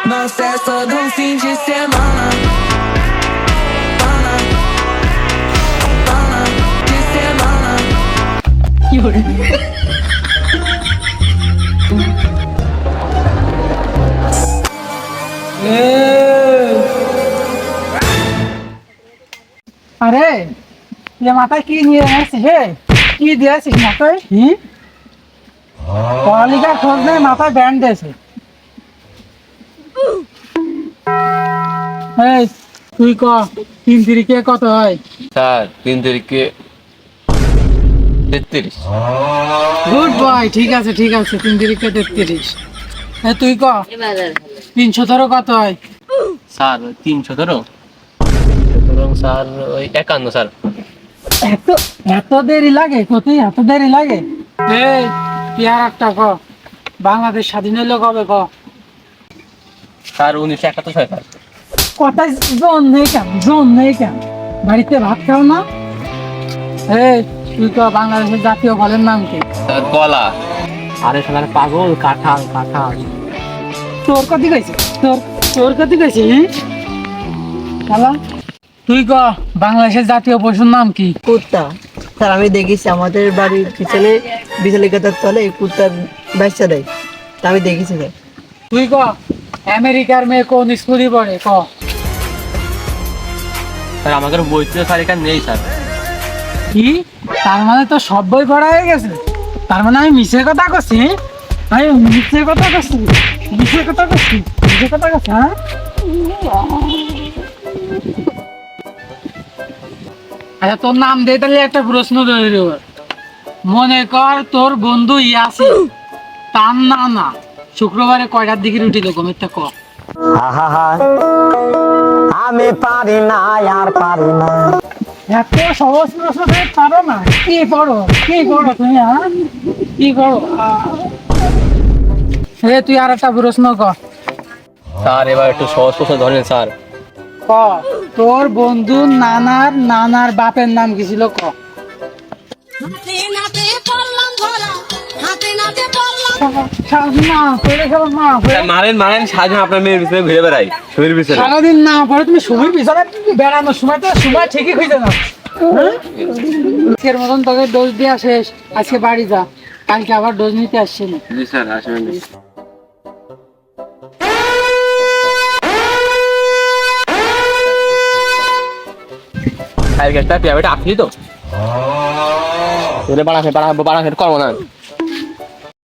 Nós é só de fim de semana. De semana. আরে এ মাথায় কি নিয়ে আসছিস হে? কি দিয়েছিস মাথায়? পড়ালেখার খোঁজ নেই, মাথায় ব্যান্ড দিয়েছে। এই তুই ক 3 তারিখে কত হয়? স্যার 3 তারিখে 33। গুড বয়, ঠিক আছে 3 তারিখে 33। তুই ক 317 কত হয়? স্যার 317 স্যার ওই 51 স্যার। এত এত দেরি লাগে? কতই এত দেরি লাগে? এই তুই আর একটা ক, বাংলাদেশ স্বাধীন হইলো কবে ক? Sir 1971 sir. কথায় জন নেই কেন বাড়িতে ভাত খাও না? এই তুই তো বাংলাদেশের জাতীয় ফলের নাম কি? স্যার কলা। আরে স্যার পাগল, কাঁঠাল কাঁঠাল। তোর কত কইছে? তোর কত কইছে? হ্যালো, তুই ক বাংলাদেশের জাতীয় পশুর নাম কি? কুত্তা। স্যার আমি দেখেছি আমাদের বাড়ির পিছনে বিজলি গাতার তলে কুত্তার বাচ্চা দেয়, তা আমি দেখেছি স্যার। তুই ক আমেরিকার মেয়ে কোন স্কুলে পড়ে ক? স্যার আমাদের বইতে স্যার এখানে নেই স্যার। কি? তার মানে তো সব বই পড়া হয়ে গেছে? তার মানে আমি মিছে কথা করছি? আমি মিছে কথা করছি? হ্যাঁ? আচ্ছা তোর নাম দিয়ে তাহলে একটা প্রশ্ন তৈরি হবে। মনে কর তোর বন্ধু ইয়াসিন, তার না শুক্রবারে কয়টার দিকে রুটি দেবো মিথ্যা ক? আমি পারি না, আর পারি না। এত সহজ প্রশ্ন তুমি পারো না? কি করো তুমি? হ্যাঁ কি করো? তুই আর একটা প্রশ্ন কর। স্যার এবার একটু সহজ প্রশ্ন ধরেন স্যার। ক তোর বন্ধু নানার বাপের নাম কি ছিল ক? মারেন সারাদিন আপনার মেয়ের পিছনে ঘুরে বেড়াই, সুমির পিছনে। সারাদিন না পরে তুমি সুমির পিছনে বেড়ানোর সময় তো সময় ঠিকই খুঁজে নাও। আজকের মতন তোকে ডোজ দেওয়া শেষ, আজকে বাড়ি যা, কালকে আবার ডোজ নিতে আসছি না। জি স্যার আসবেন। কালকে একটা প্রাইভেট আসলি তো, বাড়া কর্ম না।